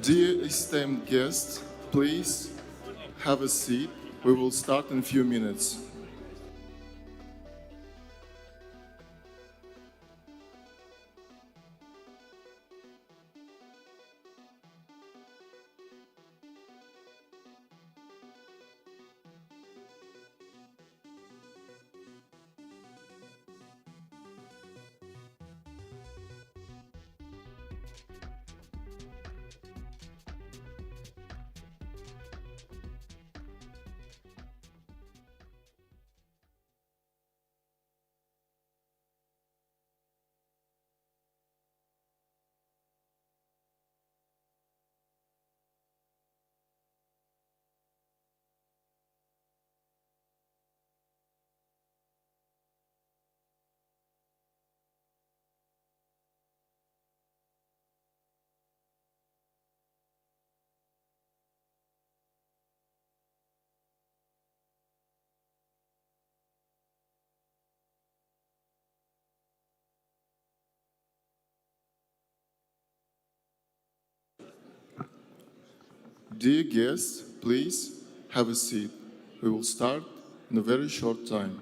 Dear esteemed guests, please have a seat. We will start in a few minutes. Dear guests, please have a seat. We will start in a very short time.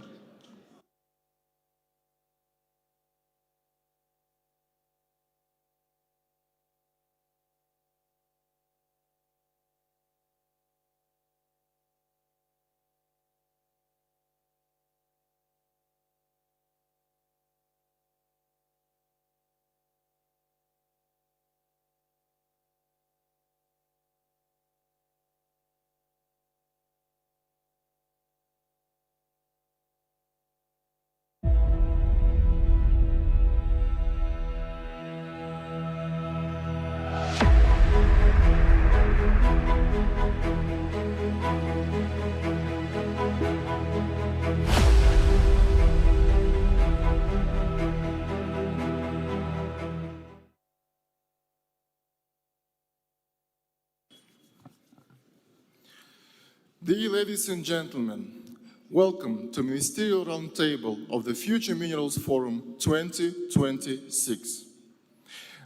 Dear ladies and gentlemen, welcome to Ministerial Roundtable of the Future Minerals Forum 2026.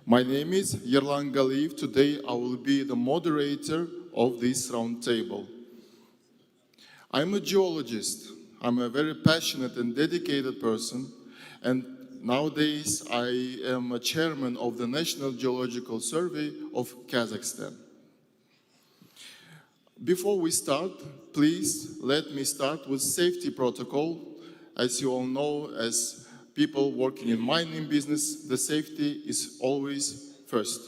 My name is Yerlan Galiyev. Today I will be the moderator of this roundtable. I'm a geologist. I'm a very passionate and dedicated person, and nowadays I am a chairman of the National Geological Survey of Kazakhstan. Before we start, please let me start with safety protocol. As you all know, as people working in mining business, the safety is always first.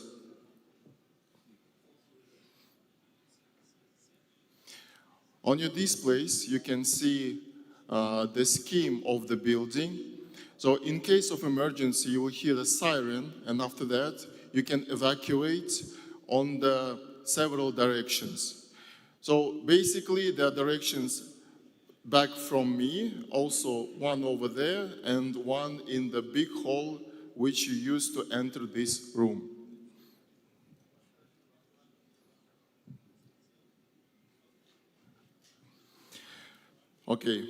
On your displays, you can see the scheme of the building. So in case of emergency, you will hear the siren, and after that, you can evacuate on the several directions. So basically, there are directions back from me, also one over there, and one in the big hall which you use to enter this room. Okay.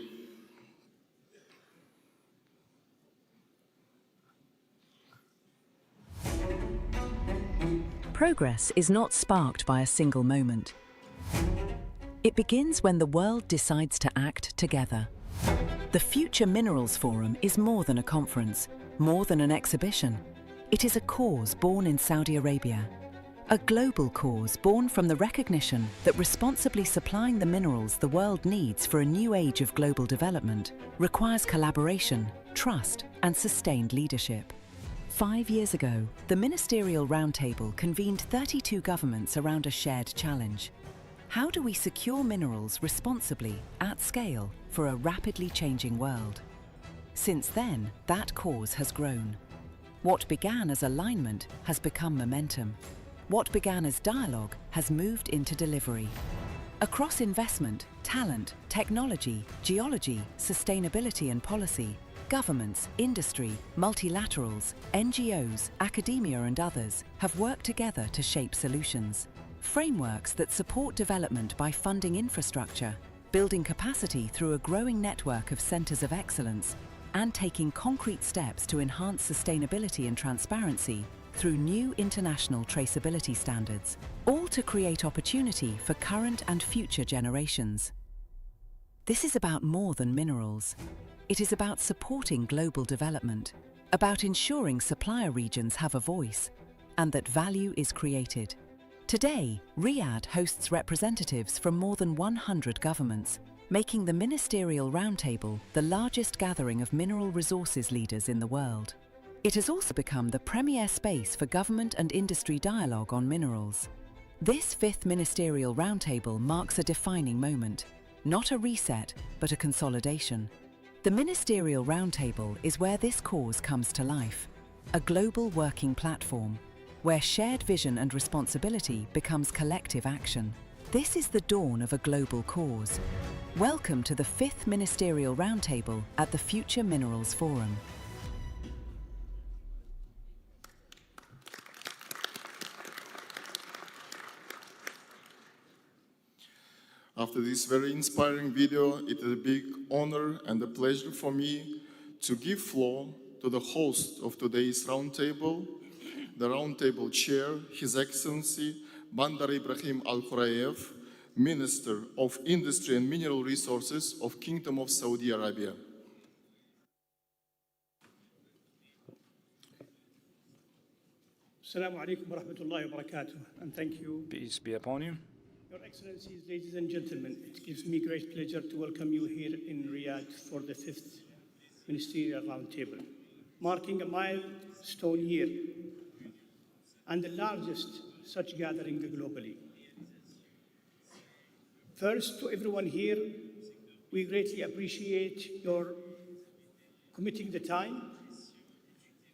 Progress is not sparked by a single moment. It begins when the world decides to act together. The Future Minerals Forum is more than a conference, more than an exhibition. It is a cause born in Saudi Arabia. A global cause born from the recognition that responsibly supplying the minerals the world needs for a new age of global development requires collaboration, trust, and sustained leadership. 5 years ago, the Ministerial Roundtable convened 32 governments around a shared challenge. How do we secure minerals responsibly, at scale, for a rapidly changing world? Since then, that cause has grown. What began as alignment has become momentum. What began as dialogue has moved into delivery. Across investment, talent, technology, geology, sustainability and policy, governments, industry, multilaterals, NGOs, academia and others have worked together to shape solutions. Frameworks that support development by funding infrastructure, building capacity through a growing network of centres of excellence, and taking concrete steps to enhance sustainability and transparency through new international traceability standards, all to create opportunity for current and future generations. This is about more than minerals. It is about supporting global development, about ensuring supplier regions have a voice, and that value is created. Today, Riyadh hosts representatives from more than 100 governments, making the Ministerial Roundtable the largest gathering of mineral resources leaders in the world. It has also become the premier space for government and industry dialogue on minerals. This 5th Ministerial Roundtable marks a defining moment, not a reset, but a consolidation. The Ministerial Roundtable is where this cause comes to life, a global working platform, where shared vision and responsibility becomes collective action. This is the dawn of a global cause. Welcome to the 5th Ministerial Roundtable at the Future Minerals Forum. After this very inspiring video, it is a big honor and a pleasure for me to give floor to the host of today's roundtable, the roundtable chair, His Excellency Bandar Ibrahim Al-Khurayev, Minister of Industry and Mineral Resources of Kingdom of Saudi Arabia. Assalamu alaikum wa rahmatullahi wa barakatuh, and thank you. Peace be upon you. Your Excellencies, ladies and gentlemen, it gives me great pleasure to welcome you here in Riyadh for the 5th Ministerial Roundtable, marking a milestone year and the largest such gathering globally. First, to everyone here, we greatly appreciate your committing the time,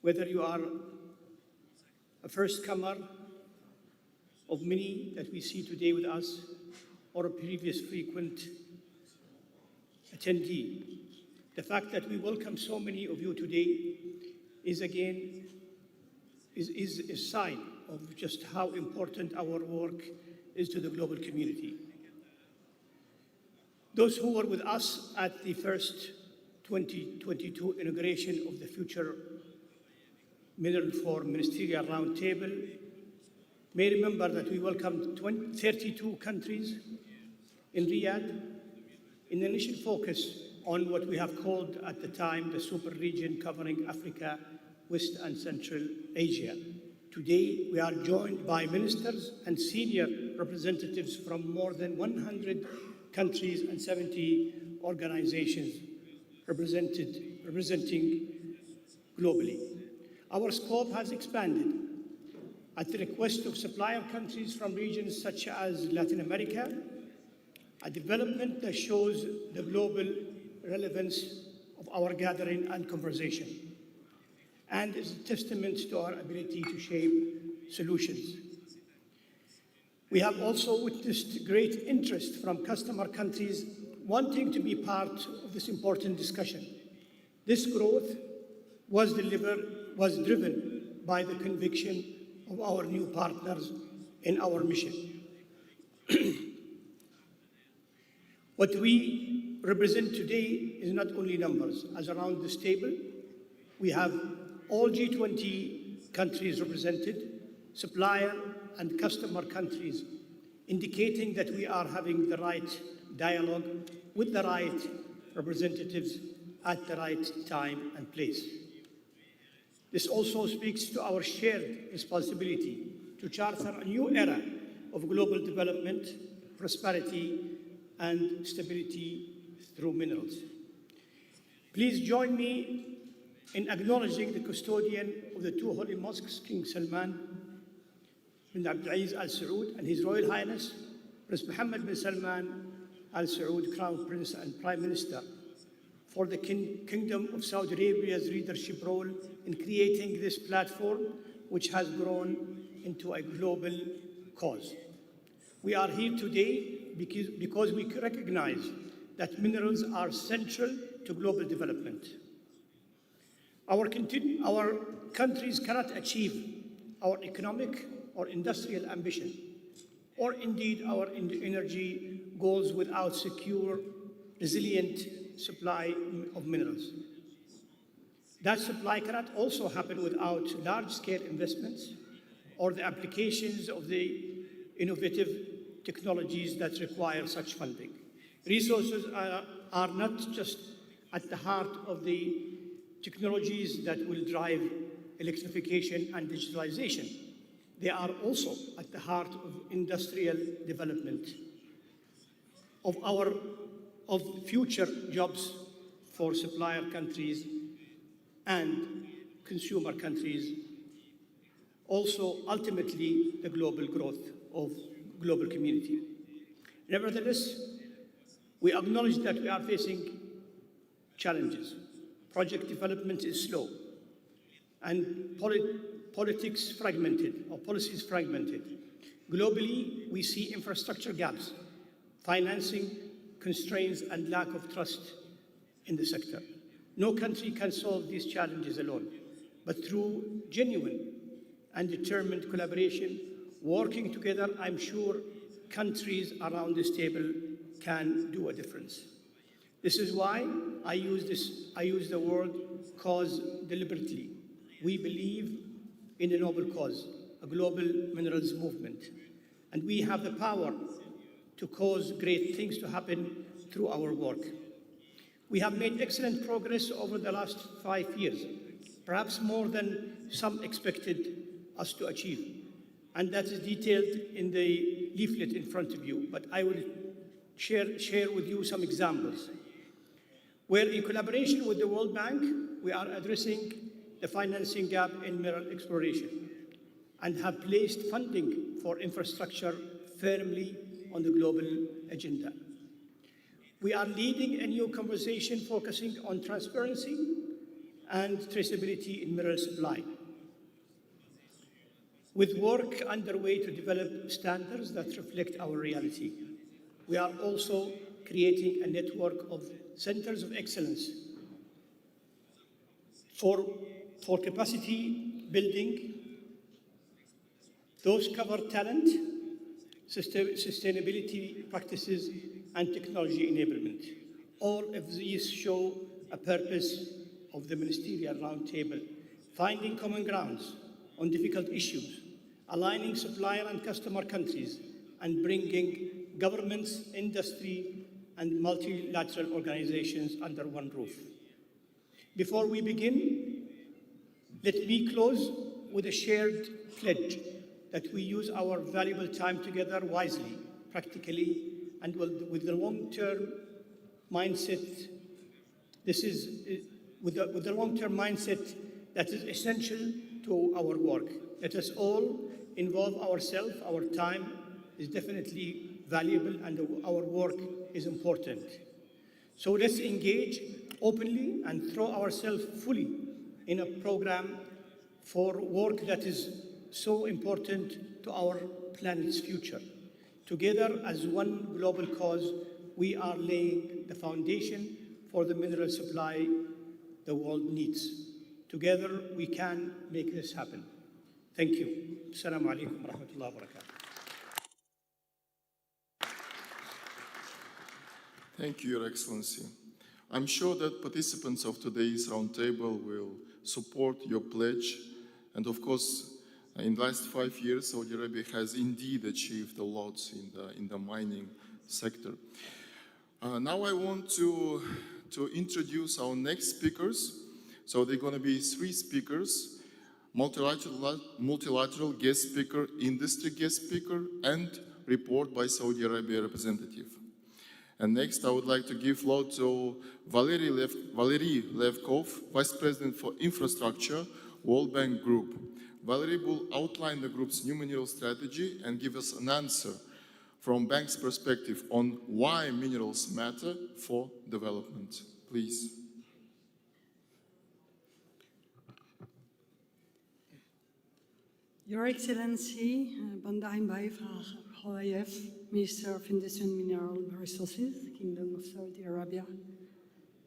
whether you are a first-comer of many that we see today with us, or a previous frequent attendee. The fact that we welcome so many of you today is again a sign of just how important our work is to the global community. Those who were with us at the first 2022 inauguration of the Future Mineral Forum Ministerial Roundtable may remember that we welcomed 32 countries in Riyadh in an initial focus on what we have called at the time the super region covering Africa, West and Central Asia. Today, we are joined by ministers and senior representatives from more than 100 countries and 70 organizations representing globally. Our scope has expanded at the request of supplier countries from regions such as Latin America, a development that shows the global relevance of our gathering and conversation, and is a testament to our ability to shape solutions. We have also witnessed great interest from customer countries wanting to be part of this important discussion. This growth was driven by the conviction of our new partners in our mission. What we represent today is not only numbers, as around this table, we have all G20 countries represented, supplier and customer countries, indicating that we are having the right dialogue with the right representatives at the right time and place. This also speaks to our shared responsibility to charter a new era of global development, prosperity, and stability through minerals. Please join me in acknowledging the custodian of the two holy mosques, King Salman bin Abdulaziz Al Saud, and His Royal Highness Prince Mohammed bin Salman Al Saud, Crown Prince and Prime Minister, for the Kingdom of Saudi Arabia's leadership role in creating this platform, which has grown into a global cause. We are here today because we recognize that minerals are central to global development. Our countries cannot achieve our economic or industrial ambition, or indeed our energy goals without secure, resilient supply of minerals. That supply cannot also happen without large-scale investments or the applications of the innovative technologies that require such funding. Resources are not just at the heart of the technologies that will drive electrification and digitalization. They are also at the heart of industrial development, of future jobs for supplier countries and consumer countries, also ultimately the global growth of global community. Nevertheless, we acknowledge that we are facing challenges. Project development is slow, and politics fragmented, or policies fragmented. Globally, we see infrastructure gaps, financing constraints, and lack of trust in the sector. No country can solve these challenges alone, but through genuine and determined collaboration, working together, I'm sure countries around this table can do a difference. This is why I use the word cause deliberately. We believe in a noble cause, a global minerals movement, and we have the power to cause great things to happen through our work. We have made excellent progress over the last 5 years, perhaps more than some expected us to achieve, and that is detailed in the leaflet in front of you, but I will share with you some examples, where in collaboration with the World Bank, we are addressing the financing gap in mineral exploration and have placed funding for infrastructure firmly on the global agenda. We are leading a new conversation focusing on transparency and traceability in mineral supply, with work underway to develop standards that reflect our reality. We are also creating a network of centers of excellence for capacity building. Those cover talent, sustainability practices, and technology enablement. All of these show a purpose of the Ministerial Roundtable, finding common grounds on difficult issues, aligning supplier and customer countries, and bringing governments, industry, and multilateral organizations under one roof. Before we begin, let me close with a shared pledge that we use our valuable time together wisely, practically, and with the long-term mindset. This is with the long-term mindset that is essential to our work. Let us all involve ourselves. Our time is definitely valuable and our work is important. So let's engage openly and throw ourselves fully in a program for work that is so important to our planet's future. Together as one global cause, we are laying the foundation for the mineral supply the world needs. Together, we can make this happen. Thank you. Assalamu alaikum wa rahmatullahi wa barakatuh. Thank you, Your Excellency. I'm sure that participants of today's roundtable will support your pledge. And of course, in the last 5 years, Saudi Arabia has indeed achieved a lot in the mining sector. Now I want to introduce our next speakers. So they're going to be 3 speakers: multilateral guest speaker, industry guest speaker, and report by Saudi Arabia representative. And next, I would like to give floor to Valery Levkov, Vice President for Infrastructure, World Bank Group. Valery will outline the group's new mineral strategy and give us an answer from bank's perspective on why minerals matter for development. Please. Your Excellency, Bandar Khalayef, Minister of Industry and Mineral Resources, Kingdom of Saudi Arabia.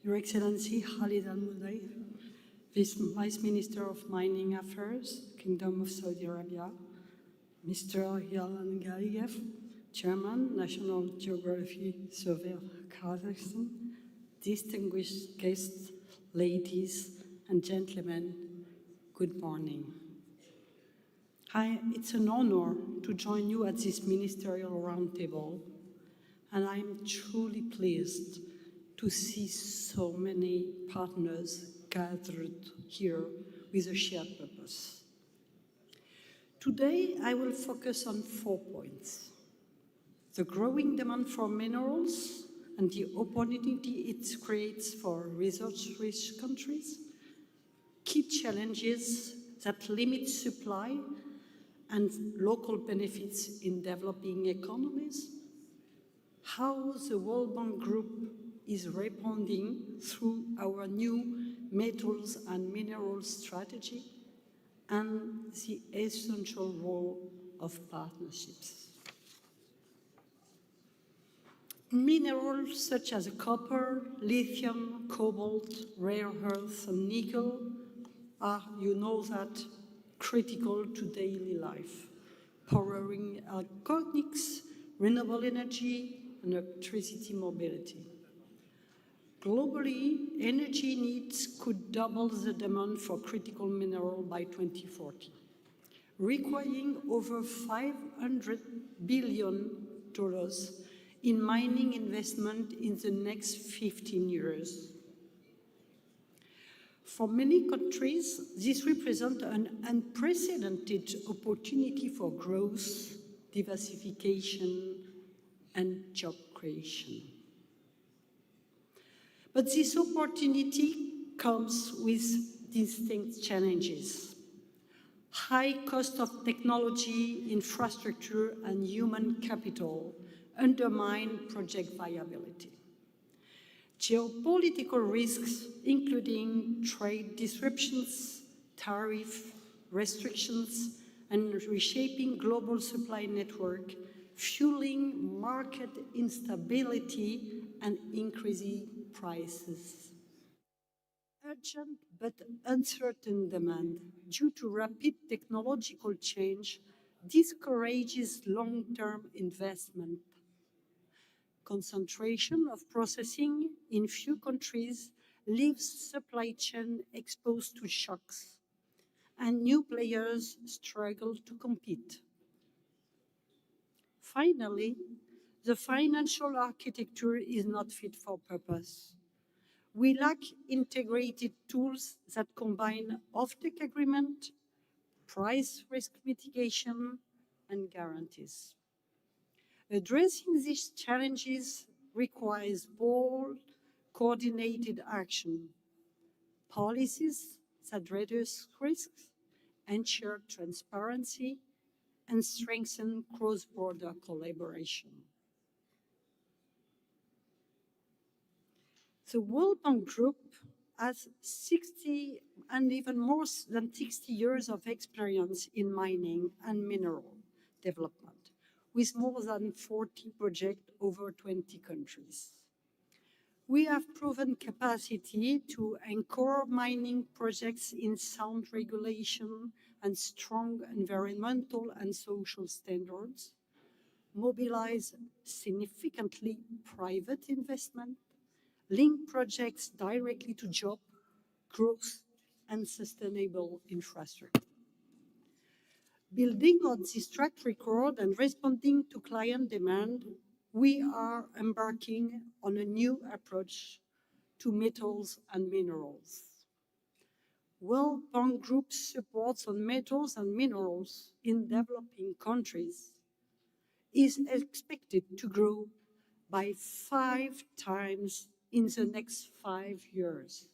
Your Excellency, Khalid Al-Mudayr, Vice Minister of Mining Affairs, Kingdom of Saudi Arabia. Mr. Yalan Galiyev, Chairman, National Geography Survey, Kazakhstan. Distinguished guests, ladies and gentlemen, good morning. It's an honor to join you at this Ministerial Roundtable, and I'm truly pleased to see so many partners gathered here with a shared purpose. Today, I will focus on 4 points: the growing demand for minerals and the opportunity it creates for resource-rich countries, key challenges that limit supply and local benefits in developing economies, how the World Bank Group is responding through our new metals and minerals strategy, and the essential role of partnerships. Minerals such as copper, lithium, cobalt, rare earths, and nickel are, you know that, critical to daily life, powering electronics, renewable energy, and electricity mobility. Globally, energy needs could double the demand for critical mineral by 2040, requiring over $500 billion in mining investment in the next 15 years. For many countries, this represents an unprecedented opportunity for growth, diversification, and job creation. But this opportunity comes with distinct challenges. High cost of technology, infrastructure, and human capital undermine project viability. Geopolitical risks, including trade disruptions, tariff restrictions, and reshaping global supply network, fueling market instability and increasing prices. Urgent but uncertain demand due to rapid technological change discourages long-term investment. Concentration of processing in few countries leaves supply chain exposed to shocks, and new players struggle to compete. Finally, the financial architecture is not fit for purpose. We lack integrated tools that combine offtake agreement, price risk mitigation, and guarantees. Addressing these challenges requires bold, coordinated action, policies that reduce risks, ensure transparency, and strengthen cross-border collaboration. The World Bank Group has 60 and even more than 60 years of experience in mining and mineral development, with more than 40 projects over 20 countries. We have proven capacity to anchor mining projects in sound regulation and strong environmental and social standards, mobilize significantly private investment, link projects directly to job growth and sustainable infrastructure. Building on this track record and responding to client demand, we are embarking on a new approach to metals and minerals. World Bank Group supports on metals and minerals in developing countries is expected to grow by 5 times in the next 5 years.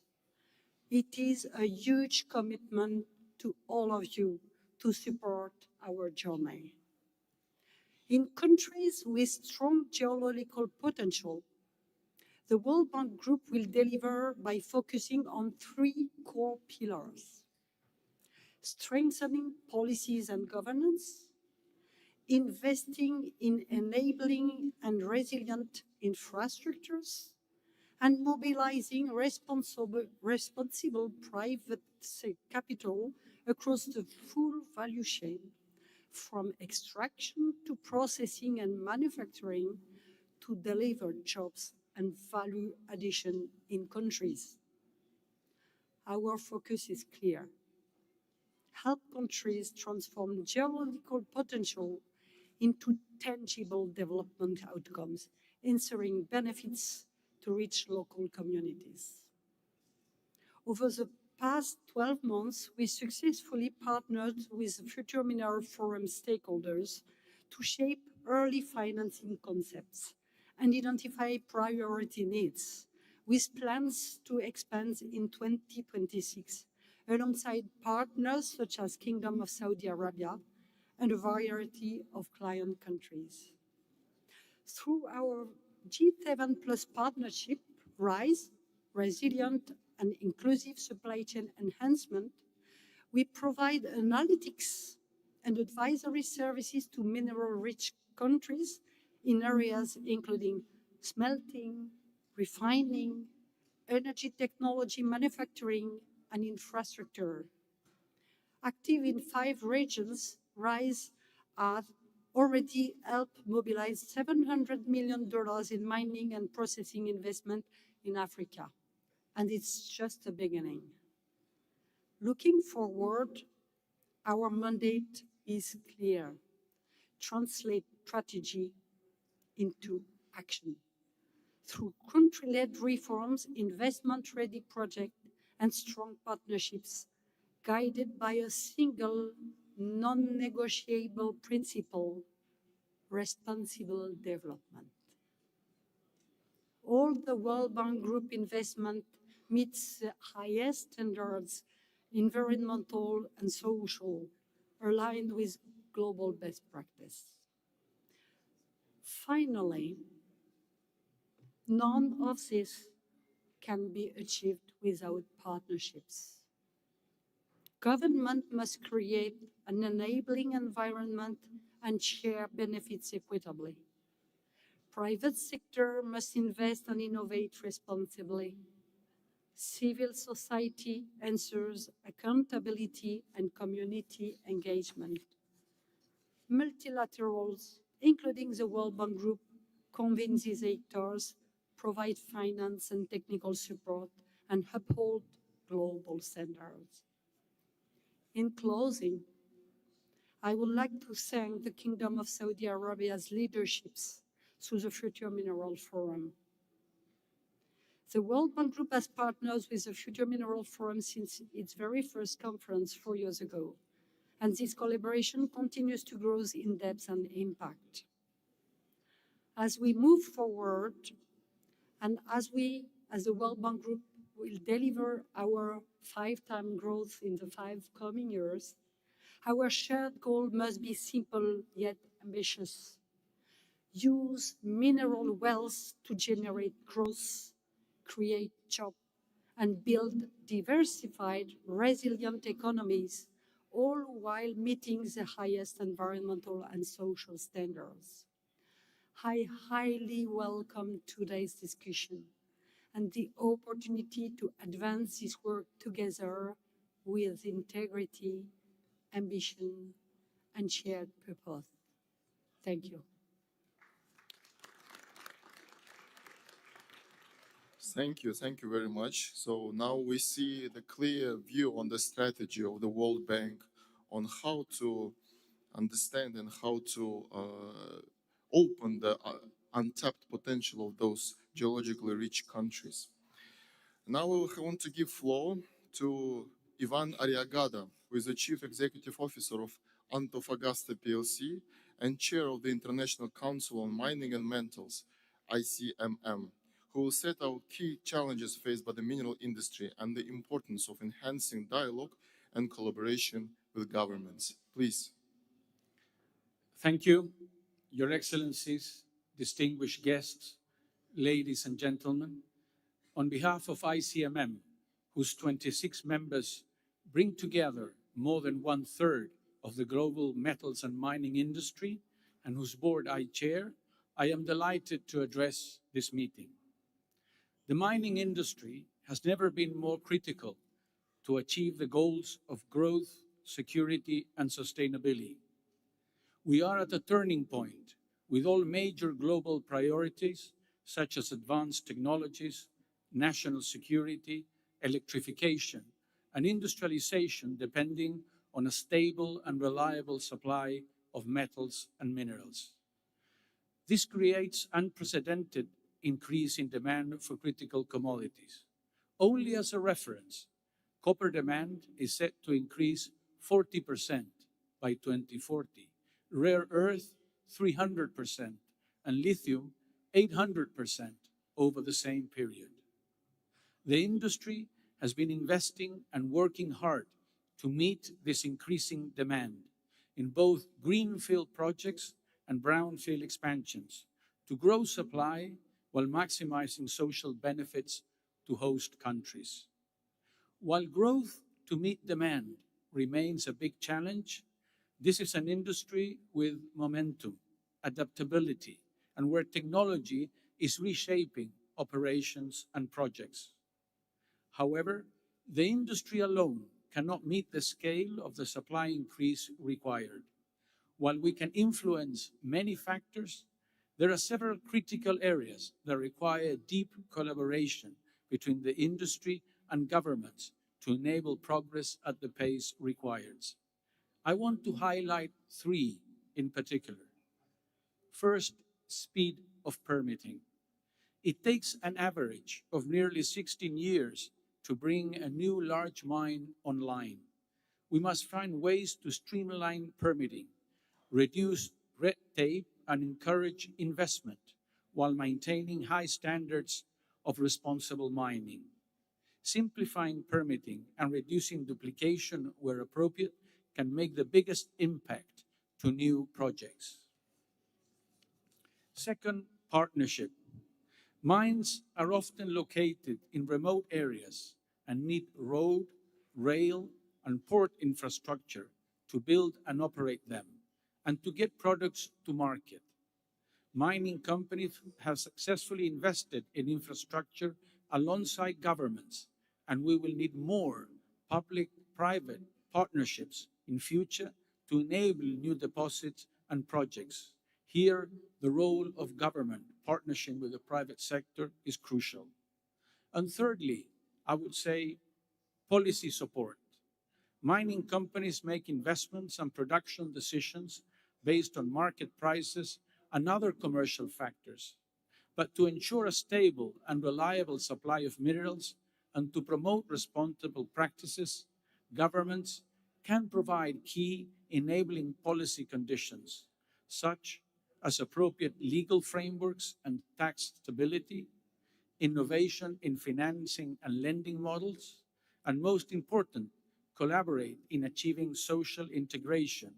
It is a huge commitment to all of you to support our journey. In countries with strong geological potential, the World Bank Group will deliver by focusing on 3 core pillars: strengthening policies and governance, investing in enabling and resilient infrastructures, and mobilizing responsible private capital across the full value chain, from extraction to processing and manufacturing, to deliver jobs and value addition in countries. Our focus is clear: help countries transform geological potential into tangible development outcomes, ensuring benefits to reach local communities. Over the past 12 months, we successfully partnered with the Future Mineral Forum stakeholders to shape early financing concepts and identify priority needs, with plans to expand in 2026, alongside partners such as Kingdom of Saudi Arabia and a variety of client countries. Through our G7 Plus partnership, RISE, Resilient and Inclusive Supply Chain Enhancement, we provide analytics and advisory services to mineral-rich countries in areas including smelting, refining, energy technology manufacturing, and infrastructure. Active in 5 regions, RISE has already helped mobilize $700 million in mining and processing investment in Africa, and it's just the beginning. Looking forward, our mandate is clear: translate strategy into action through country-led reforms, investment-ready projects, and strong partnerships, guided by a single, non-negotiable principle: responsible development. All the World Bank Group investment meets the highest standards, environmental and social, aligned with global best practice. Finally, none of this can be achieved without partnerships. Government must create an enabling environment and share benefits equitably. Private sector must invest and innovate responsibly. Civil society ensures accountability and community engagement. Multilaterals, including the World Bank Group, convince these actors, provide finance and technical support, and uphold global standards. In closing, I would like to thank the Kingdom of Saudi Arabia's leaderships through the Future Mineral Forum. The World Bank Group has partnered with the Future Mineral Forum since its very first conference 4 years ago, and this collaboration continues to grow in depth and impact. As we move forward, and as the World Bank Group will deliver our 5-time growth in the 5 coming years, our shared goal must be simple yet ambitious. Use mineral wealth to generate growth, create jobs, and build diversified, resilient economies, all while meeting the highest environmental and social standards. I highly welcome today's discussion and the opportunity to advance this work together with integrity, ambition, and shared purpose. Thank you. Thank you very much. So now we see the clear view on the strategy of the World Bank on how to understand and how to open the untapped potential of those geologically rich countries. Now I want to give floor to Ivan Ariagada, who is the Chief Executive Officer of Antofagasta PLC and Chair of the International Council on Mining and Metals, ICMM, who will set out key challenges faced by the mineral industry and the importance of enhancing dialogue and collaboration with governments. Please. Thank you, Your Excellencies, distinguished guests, ladies and gentlemen. On behalf of ICMM, whose 26 members bring together more than 1/3 of the global metals and mining industry, and whose board I chair, I am delighted to address this meeting. The mining industry has never been more critical to achieve the goals of growth, security, and sustainability. We are at a turning point with all major global priorities, such as advanced technologies, national security, electrification, and industrialization depending on a stable and reliable supply of metals and minerals. This creates unprecedented increase in demand for critical commodities. Only as a reference, copper demand is set to increase 40% by 2040, rare earth 300%, and lithium 800% over the same period. The industry has been investing and working hard to meet this increasing demand in both greenfield projects and brownfield expansions to grow supply while maximizing social benefits to host countries. While growth to meet demand remains a big challenge, this is an industry with momentum, adaptability, and where technology is reshaping operations and projects. However, the industry alone cannot meet the scale of the supply increase required. While we can influence many factors, there are several critical areas that require deep collaboration between the industry and governments to enable progress at the pace required. I want to highlight 3 in particular. First, speed of permitting. It takes an average of nearly 16 years to bring a new large mine online. We must find ways to streamline permitting, reduce red tape, and encourage investment while maintaining high standards of responsible mining. Simplifying permitting and reducing duplication where appropriate can make the biggest impact to new projects. Second, partnership. Mines are often located in remote areas and need road, rail, and port infrastructure to build and operate them and to get products to market. Mining companies have successfully invested in infrastructure alongside governments, and we will need more public-private partnerships in future to enable new deposits and projects. Here, the role of government partnership with the private sector is crucial. And thirdly, I would say policy support. Mining companies make investments and production decisions based on market prices and other commercial factors. But to ensure a stable and reliable supply of minerals and to promote responsible practices, governments can provide key enabling policy conditions, such as appropriate legal frameworks and tax stability, innovation in financing and lending models, and most important, collaborate in achieving social integration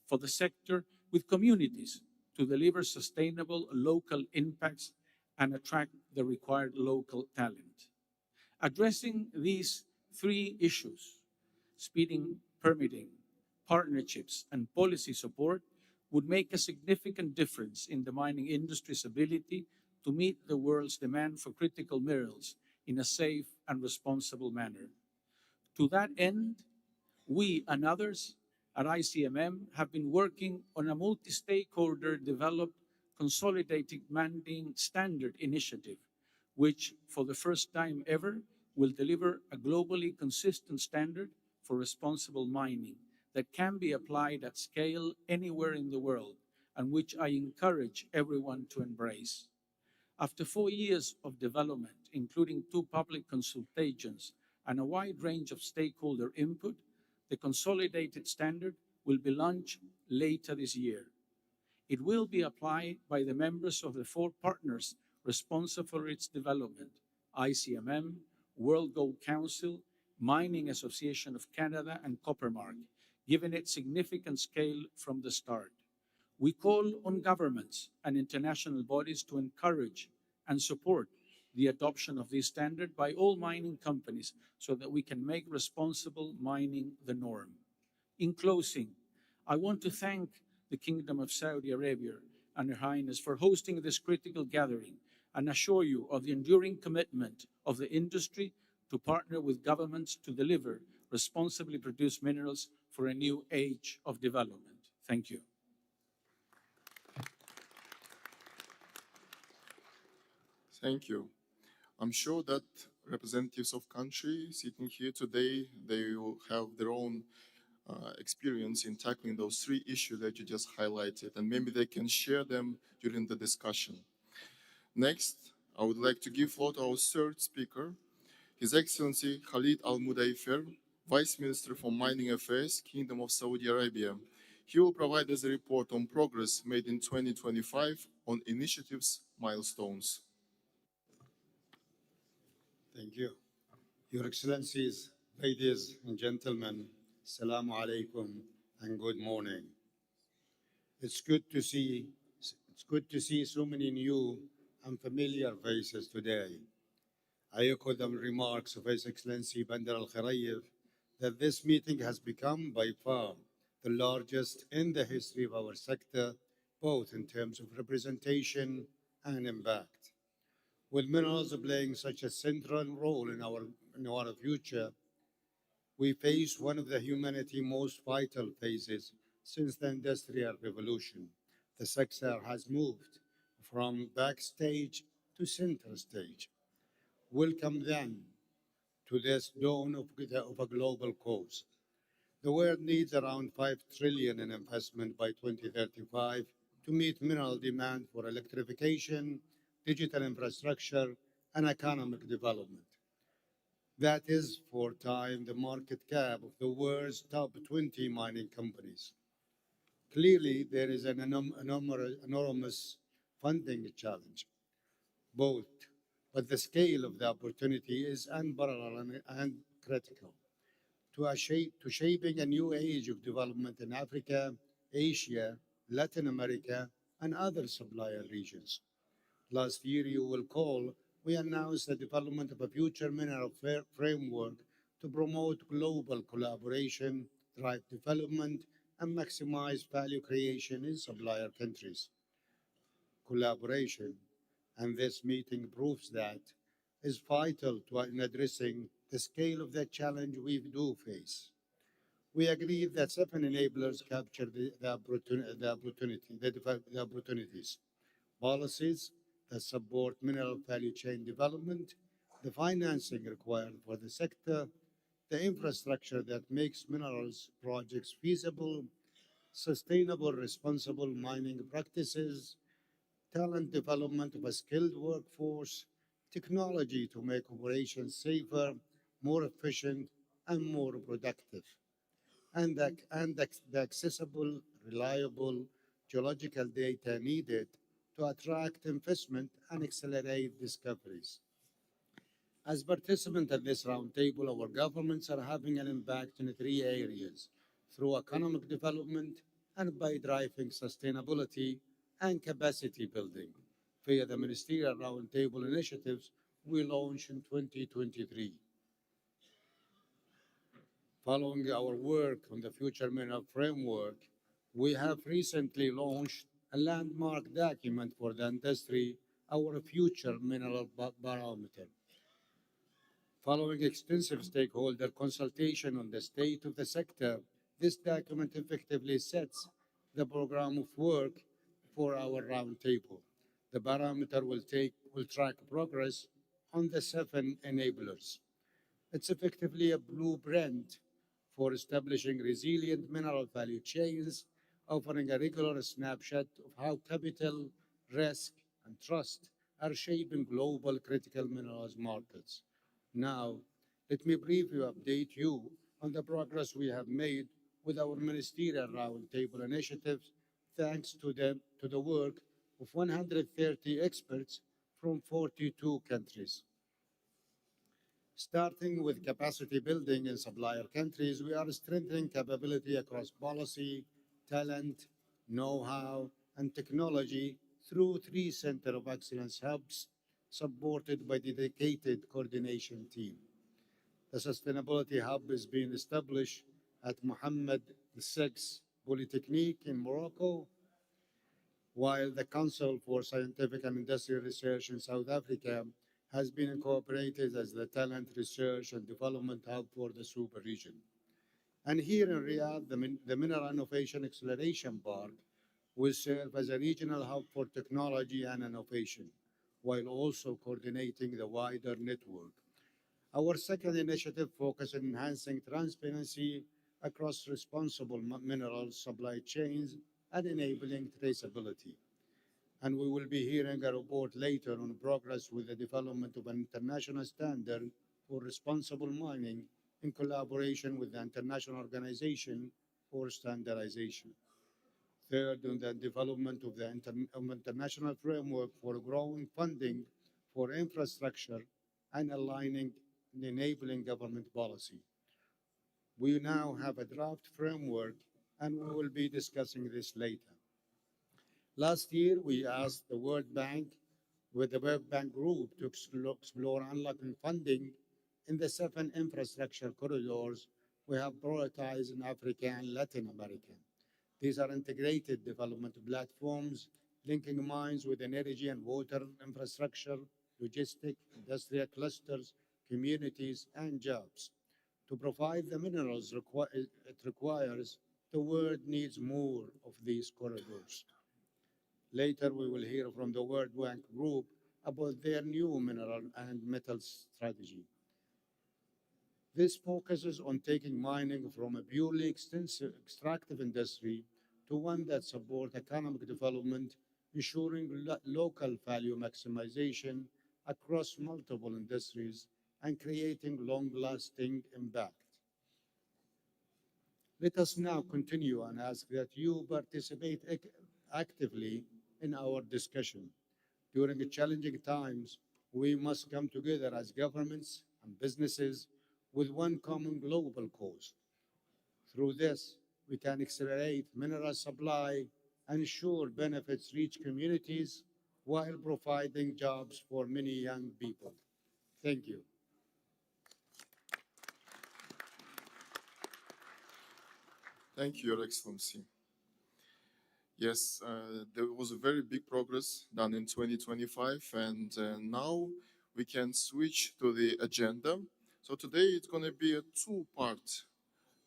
for the sector with communities to deliver sustainable local impacts and attract the required local talent. Addressing these three issues, speeding permitting, partnerships, and policy support, would make a significant difference in the mining industry's ability to meet the world's demand for critical minerals in a safe and responsible manner. To that end, we and others at ICMM have been working on a multi-stakeholder developed consolidated mining standard initiative, which for the first time ever will deliver a globally consistent standard for responsible mining that can be applied at scale anywhere in the world and which I encourage everyone to embrace. After 4 years of development, including 2 public consultations and a wide range of stakeholder input, the consolidated standard will be launched later this year. It will be applied by the members of the 4 partners responsible for its development: ICMM, World Gold Council, Mining Association of Canada, and Coppermark, given its significant scale from the start. We call on governments and international bodies to encourage and support the adoption of this standard by all mining companies so that we can make responsible mining the norm. In closing, I want to thank the Kingdom of Saudi Arabia and Her Highness for hosting this critical gathering and assure you of the enduring commitment of the industry to partner with governments to deliver responsibly produced minerals for a new age of development. Thank you. Thank you. I'm sure that representatives of country sitting here today, they will have their own experience in tackling those 3 issues that you just highlighted, and maybe they can share them during the discussion. Next, I would like to give floor to our 3rd speaker, His Excellency Khalid Al Mudaifer, Vice Minister for Mining Affairs, Kingdom of Saudi Arabia. He will provide us a report on progress made in 2025 on initiatives milestones. Thank you. Your Excellencies, ladies and gentlemen, Assalamu alaikum and good morning. It's good to see so many new and familiar faces today. I echo the remarks of His Excellency Bandar Al-Kharaif that this meeting has become by far the largest in the history of our sector, both in terms of representation and impact. With minerals playing such a central role in our future, we face one of the humanity's most vital phases since the Industrial Revolution. The sector has moved from backstage to center stage. Welcome then to this dawn of a global cause. The world needs around 5 trillion in investment by 2035 to meet mineral demand for electrification, digital infrastructure, and economic development. That is 4 times the market cap of the world's top 20 mining companies. Clearly, there is an enormous funding challenge, but the scale of the opportunity is unparalleled and critical to shaping a new age of development in Africa, Asia, Latin America, and other supplier regions. Last year, you will recall, we announced the development of a future mineral framework to promote global collaboration, drive development, and maximize value creation in supplier countries. Collaboration, and this meeting proves that, is vital in addressing the scale of the challenge we do face. We agreed that 7 enablers capture the opportunities: policies that support mineral value chain development, the financing required for the sector, the infrastructure that makes minerals projects feasible, sustainable, responsible mining practices, talent development of a skilled workforce, technology to make operations safer, more efficient, and more productive, and the accessible, reliable geological data needed to attract investment and accelerate discoveries. As participants at this roundtable, our governments are having an impact in three areas through economic development and by driving sustainability and capacity building via the Ministerial Roundtable initiatives we launched in 2023. Following our work on the Future Mineral Framework, we have recently launched a landmark document for the industry, our Future Mineral Barometer. Following extensive stakeholder consultation on the state of the sector, this document effectively sets the program of work for our roundtable. The barometer will track progress on the seven enablers. It's effectively a blueprint for establishing resilient mineral value chains, offering a regular snapshot of how capital, risk, and trust are shaping global critical minerals markets. Now, let me briefly update you on the progress we have made with our ministerial roundtable initiatives, thanks to the work of 130 experts from 42 countries. Starting with capacity building in supplier countries, we are strengthening capability across policy, talent, know-how, and technology through three Center of Excellence hubs supported by dedicated coordination team. The Sustainability Hub is being established at Mohammed VI Polytechnique in Morocco, while the Council for Scientific and Industrial Research in South Africa has been incorporated as the talent research and development hub for the super region. And here in Riyadh, the Mineral Innovation Acceleration Park will serve as a regional hub for technology and innovation, while also coordinating the wider network. Our second initiative focuses on enhancing transparency across responsible mineral supply chains and enabling traceability. And we will be hearing a report later on progress with the development of an international standard for responsible mining in collaboration with the International Organization for Standardization. Third, on the development of the international framework for growing funding for infrastructure and aligning and enabling government policy. We now have a draft framework and we will be discussing this later. Last year, we asked the World Bank with the World Bank Group to explore unlocking funding in the seven infrastructure corridors we have prioritized in Africa and Latin America. These are integrated development platforms linking mines with energy and water infrastructure, logistic, industrial clusters, communities, and jobs. To provide the minerals it requires, the world needs more of these corridors. Later, we will hear from the World Bank Group about their new mineral and metals strategy. This focuses on taking mining from a purely extractive industry to one that supports economic development, ensuring local value maximization across multiple industries and creating long-lasting impact. Let us now continue and ask that you participate actively in our discussion. During challenging times, we must come together as governments and businesses with one common global cause. Through this, we can accelerate mineral supply and ensure benefits reach communities while providing jobs for many young people. Thank you. Thank you, Your Excellency. Yes, there was a very big progress done in 2025, and now we can switch to the agenda. So today it's going to be a two-part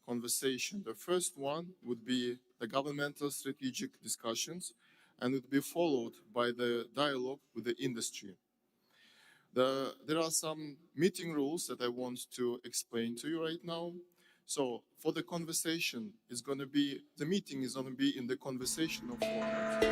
conversation. The first one would be the governmental strategic discussions, and it would be followed by the dialogue with the industry. There are some meeting rules that I want to explain to you right now. So for the conversation, the meeting is going to be in the conversational format.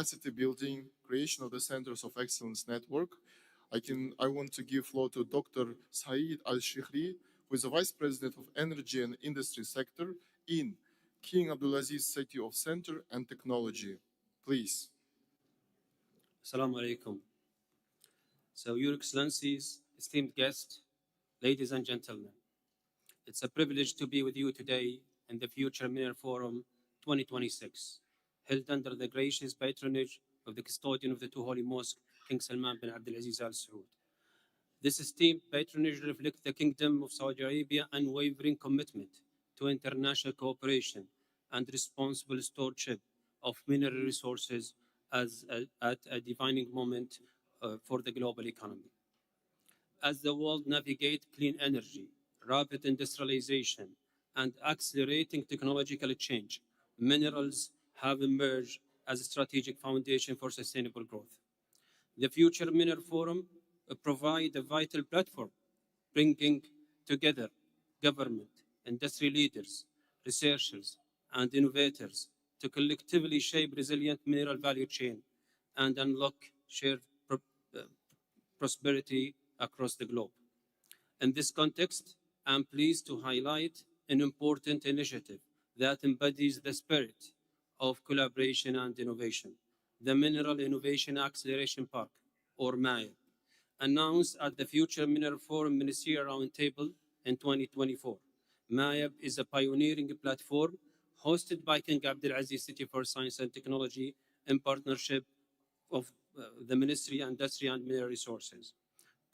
capacity building, creation of the Centers of Excellence network. I want to give floor to Dr. Saeed Al-Shikhri, who is the Vice President of Energy and Industry Sector in King Abdulaziz City of Center and Technology. Please. Assalamu alaikum. So, Your Excellencies, esteemed guests, ladies and gentlemen, it's a privilege to be with you today in the Future Mineral Forum 2026, held under the gracious patronage of the custodian of the two holy mosques, King Salman bin Abdulaziz Al Saud. This esteemed patronage reflects the Kingdom of Saudi Arabia's unwavering commitment to international cooperation and responsible stewardship of mineral resources at a defining moment for the global economy. As the world navigates clean energy, rapid industrialization, and accelerating technological change, minerals have emerged as a strategic foundation for sustainable growth. The Future Mineral Forum provides a vital platform, bringing together government, industry leaders, researchers, and innovators to collectively shape resilient mineral value chain and unlock shared prosperity across the globe. In this context, I'm pleased to highlight an important initiative that embodies the spirit of collaboration and innovation, the Mineral Innovation Acceleration Park, or MIAP, announced at the Future Mineral Forum Ministerial Roundtable in 2024. MIAP is a pioneering platform hosted by King Abdulaziz City for Science and Technology in partnership of the Ministry of Industry and Mineral Resources,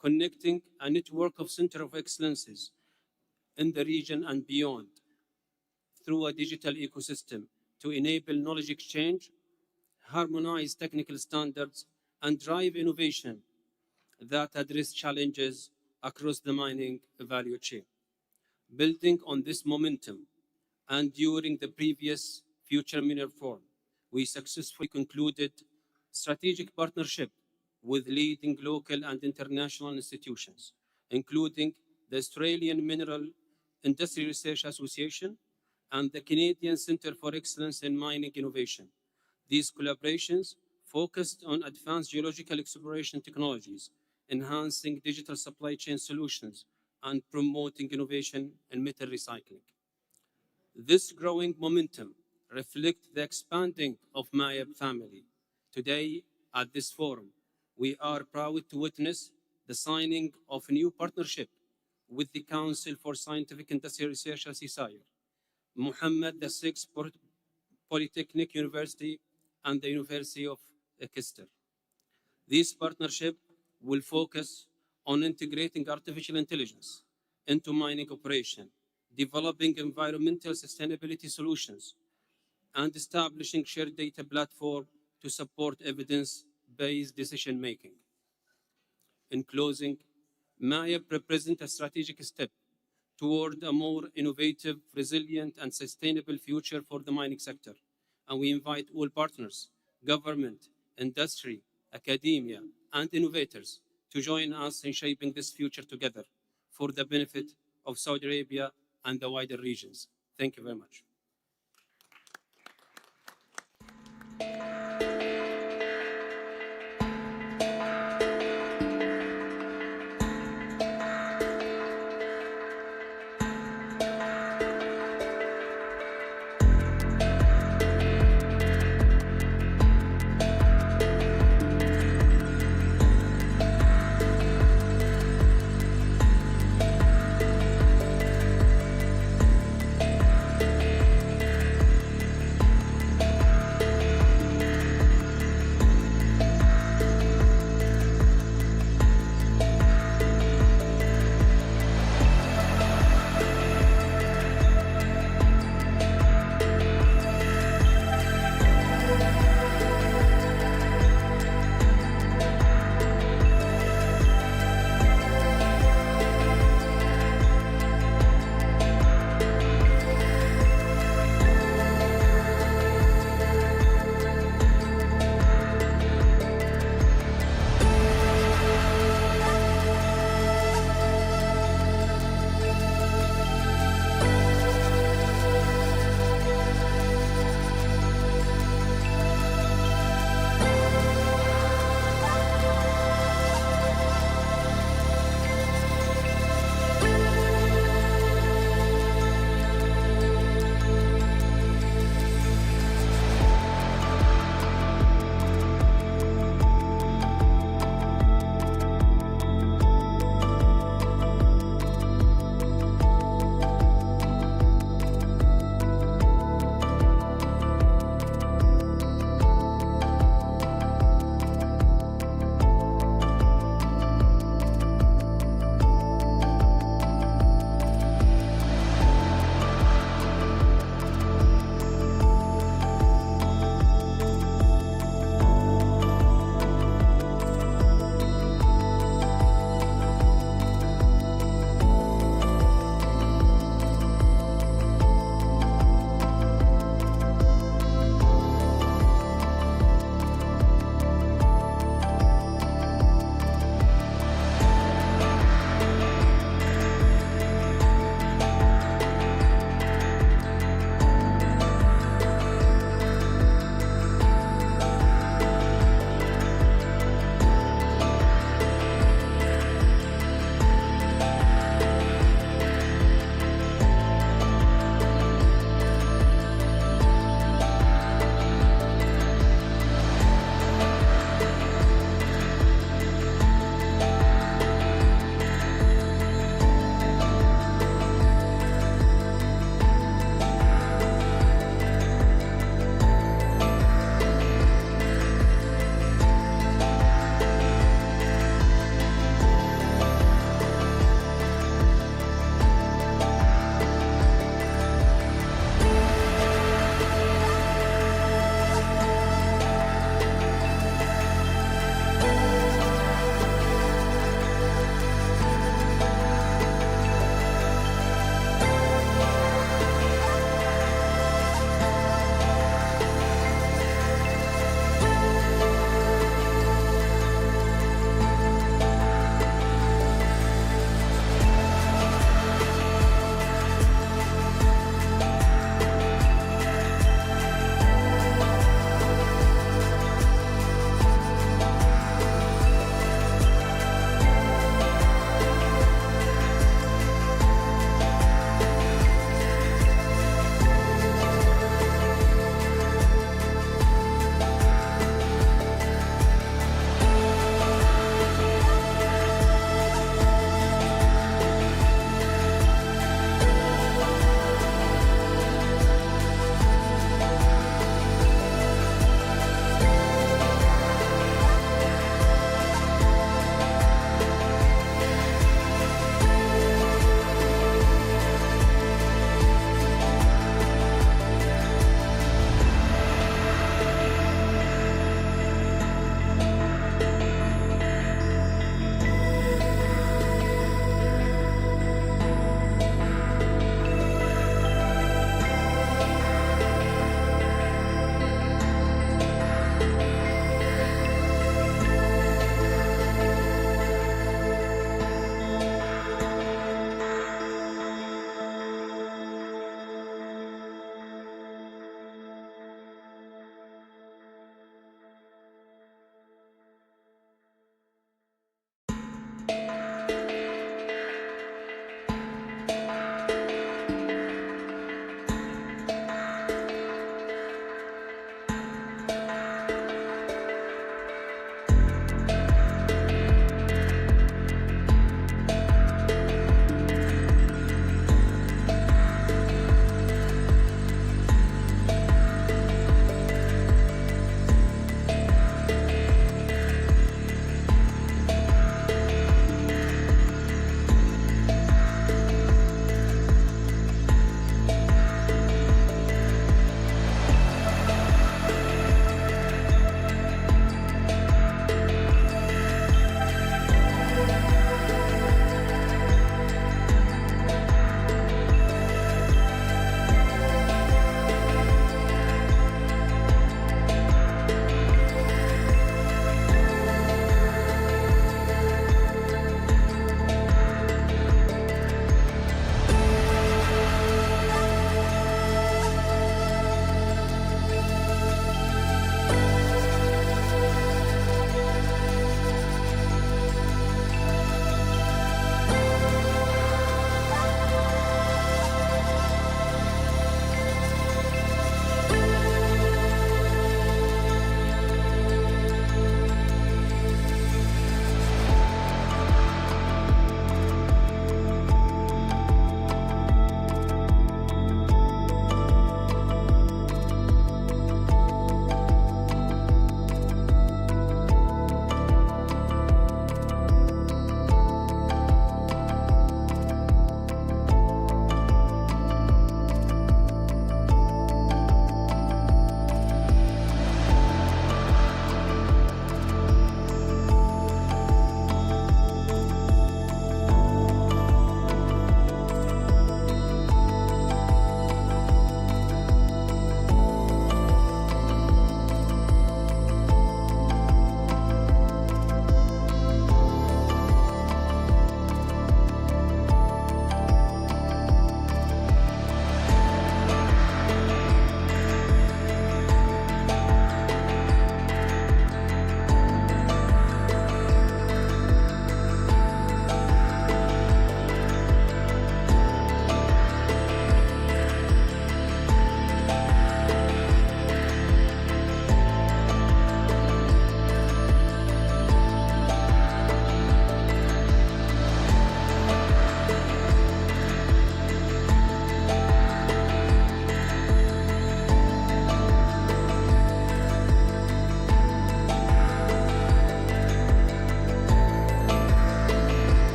connecting a network of centers of excellences in the region and beyond through a digital ecosystem to enable knowledge exchange, harmonize technical standards, and drive innovation that address challenges across the mining value chain. Building on this momentum, and during the previous Future Mineral Forum, we successfully concluded strategic partnership with leading local and international institutions, including the Australian Mineral Industry Research Association and the Canadian Centre for Excellence in Mining Innovation. These collaborations focused on advanced geological exploration technologies, enhancing digital supply chain solutions, and promoting innovation in metal recycling. This growing momentum reflects the expanding of MIAP family. Today, at this forum, we are proud to witness the signing of a new partnership with the Council for Scientific Industrial Research, CSIRE, Mohammed VI Polytechnic University, and the University of Exeter. This partnership will focus on integrating artificial intelligence into mining operation, developing environmental sustainability solutions, and establishing shared data platform to support evidence-based decision-making. In closing, MIAP represents a strategic step toward a more innovative, resilient, and sustainable future for the mining sector. And we invite all partners, government, industry, academia, and innovators to join us in shaping this future together for the benefit of Saudi Arabia and the wider regions. Thank you very much.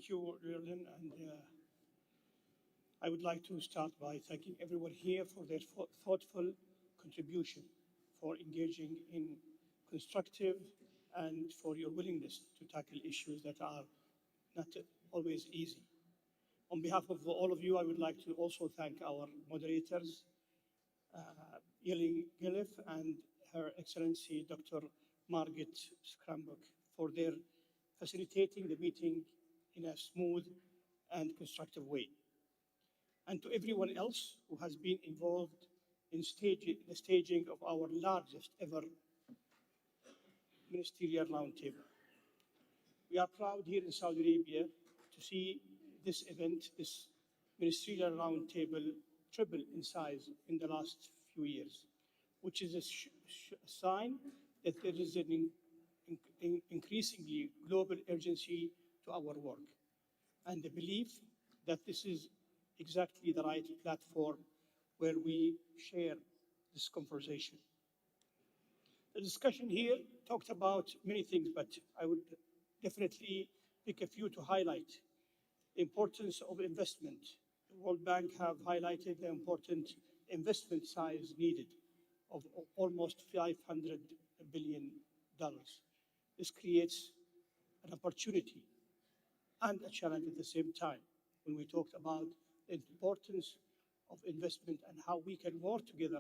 Thank you, Lerlin, and I would like to start by thanking everyone here for their thoughtful contribution, for engaging in constructive, and for your willingness to tackle issues that are not always easy. On behalf of all of you, I would like to also thank our moderators, Yelling Gillif and Her Excellency Dr. Margaret Scrambuck, for their facilitating the meeting in a smooth and constructive way. And to everyone else who has been involved in the staging of our largest ever Ministerial Roundtable. We are proud here in Saudi Arabia to see this event, this Ministerial Roundtable, triple in size in the last few years, which is a sign that there is an increasingly global urgency to our work, and the belief that this is exactly the right platform where we share this conversation. The discussion here talked about many things, but I would definitely pick a few to highlight. The importance of investment. The World Bank have highlighted the important investment size needed of almost $500 billion. This creates an opportunity and a challenge at the same time when we talked about the importance of investment and how we can work together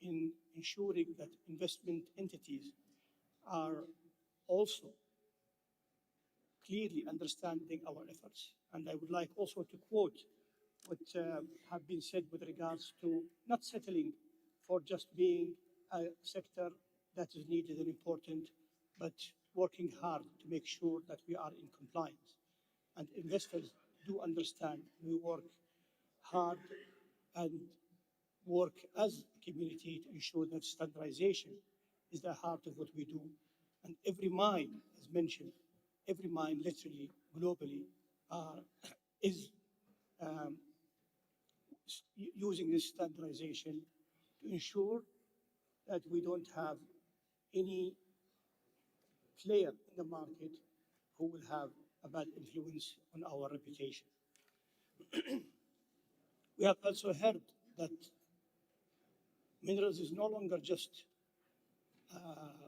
in ensuring that investment entities are also clearly understanding our efforts. And I would like also to quote what have been said with regards to not settling for just being a sector that is needed and important, but working hard to make sure that we are in compliance. And investors do understand we work hard and work as a community to ensure that standardization is the heart of what we do. And every mine, as mentioned, every mine literally globally is using this standardization to ensure that we don't have any player in the market who will have a bad influence on our reputation. We have also heard that minerals is no longer just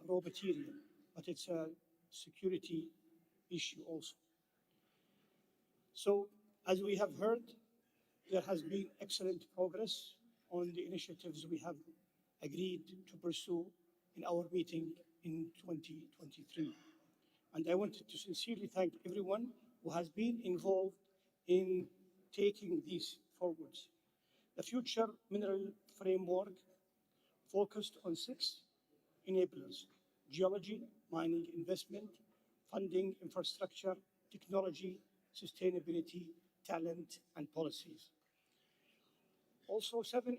raw material, but it's a security issue also. So, as we have heard, there has been excellent progress on the initiatives we have agreed to pursue in our meeting in 2023. And I wanted to sincerely thank everyone who has been involved in taking these forwards. The future mineral framework focused on 6 enablers: geology, mining, investment, funding, infrastructure, technology, sustainability, talent, and policies. Also, seven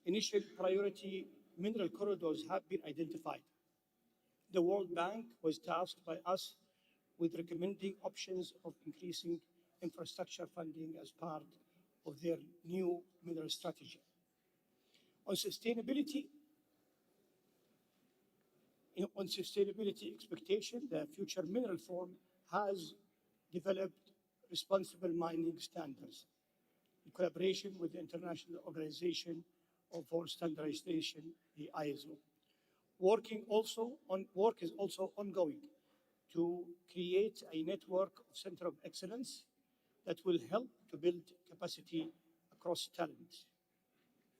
initial priority mineral corridors have been identified. The World Bank was tasked by us with recommending options of increasing infrastructure funding as part of their new mineral strategy. On sustainability expectation, the Future Mineral Forum has developed responsible mining standards in collaboration with the International Organization for Standardization, the ISO. Work is also ongoing to create a network of Center of Excellence that will help to build capacity across talent,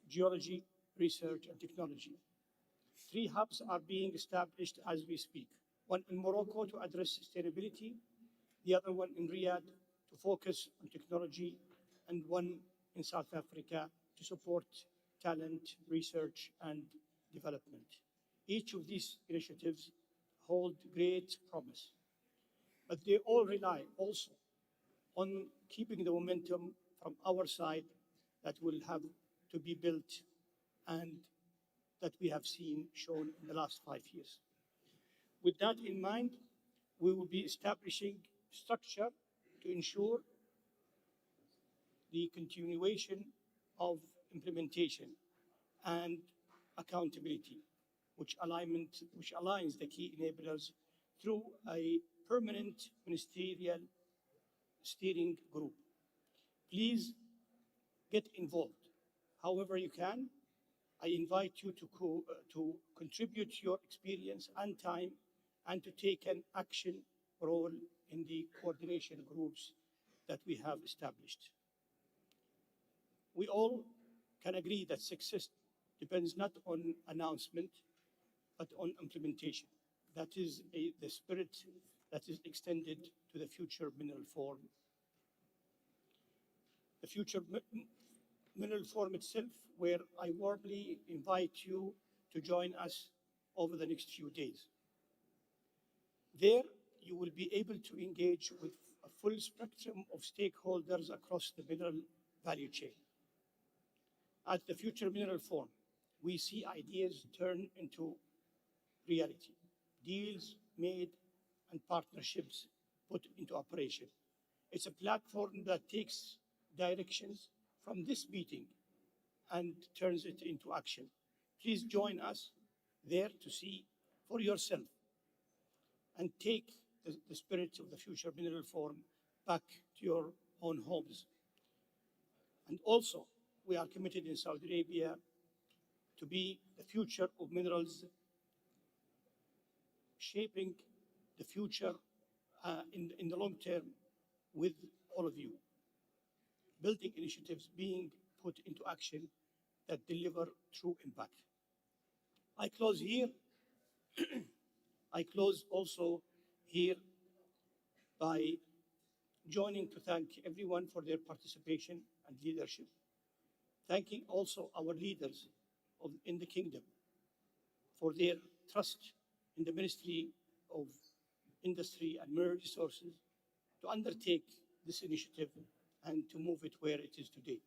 geology, research, and technology. 3 hubs are being established as we speak. One in Morocco to address sustainability, the other one in Riyadh to focus on technology, and one in South Africa to support talent, research, and development. Each of these initiatives hold great promise, but they all rely also on keeping the momentum from our side that will have to be built and that we have seen shown in the last 5 years. With that in mind, we will be establishing structure to ensure the continuation of implementation and accountability, which aligns the key enablers through a permanent ministerial steering group. Please get involved however you can. I invite you to contribute your experience and time and to take an action role in the coordination groups that we have established. We all can agree that success depends not on announcement, but on implementation. That is the spirit that is extended to the Future Mineral Forum. The Future Mineral Forum itself, where I warmly invite you to join us over the next few days. There, you will be able to engage with a full spectrum of stakeholders across the mineral value chain. At the Future Mineral Forum, we see ideas turn into reality, deals made and partnerships put into operation. It's a platform that takes directions from this meeting and turns it into action. Please join us there to see for yourself and take the spirit of the Future Mineral Forum back to your own homes. And also, we are committed in Saudi Arabia to be the future of minerals, shaping the future in the long term with all of you. Building initiatives being put into action that deliver true impact. I close here. I close also here by joining to thank everyone for their participation and leadership. Thanking also our leaders in the kingdom for their trust in the Ministry of Industry and Mineral Resources to undertake this initiative and to move it where it is today.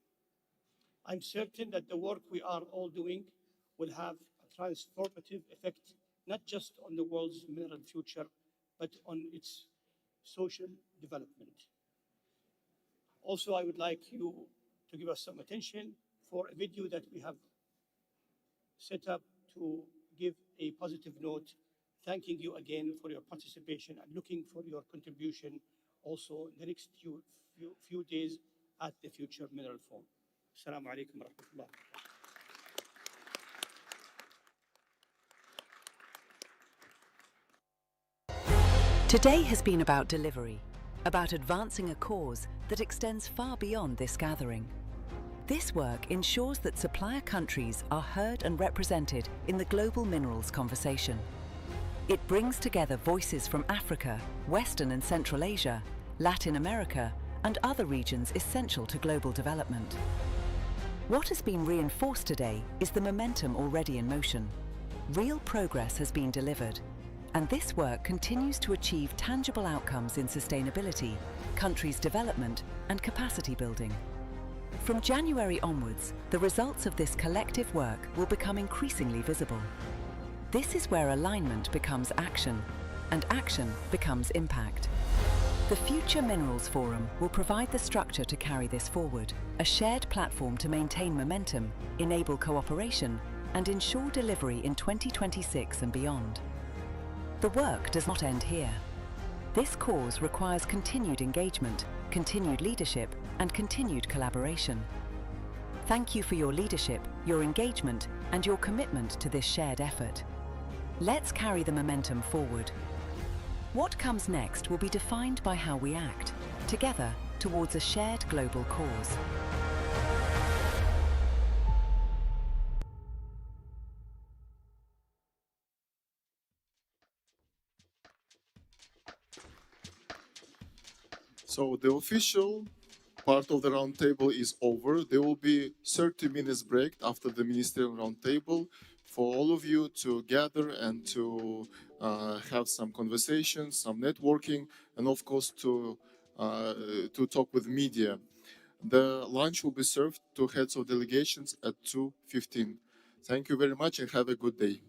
I'm certain that the work we are all doing will have a transformative effect, not just on the world's mineral future, but on its social development. Also, I would like you to give us some attention for a video that we have set up to give a positive note, thanking you again for your participation and looking for your contribution also in the next few days at the Future Mineral Forum. Assalamu alaikum wa rahmatullah. Today has been about delivery, about advancing a cause that extends far beyond this gathering. This work ensures that supplier countries are heard and represented in the global minerals conversation. It brings together voices from Africa, Western and Central Asia, Latin America, and other regions essential to global development. What has been reinforced today is the momentum already in motion. Real progress has been delivered, and this work continues to achieve tangible outcomes in sustainability, countries' development, and capacity building. From January onwards, the results of this collective work will become increasingly visible. This is where alignment becomes action, and action becomes impact. The Future Minerals Forum will provide the structure to carry this forward, a shared platform to maintain momentum, enable cooperation, and ensure delivery in 2026 and beyond. The work does not end here. This cause requires continued engagement, continued leadership, and continued collaboration. Thank you for your leadership, your engagement, and your commitment to this shared effort. Let's carry the momentum forward. What comes next will be defined by how we act, together towards a shared global cause. So the official part of the roundtable is over. There will be 30 minutes break after the Ministerial roundtable for all of you to gather and to have some conversations, some networking, and of course to talk with media. The lunch will be served to heads of delegations at 2:15. Thank you very much and have a good day.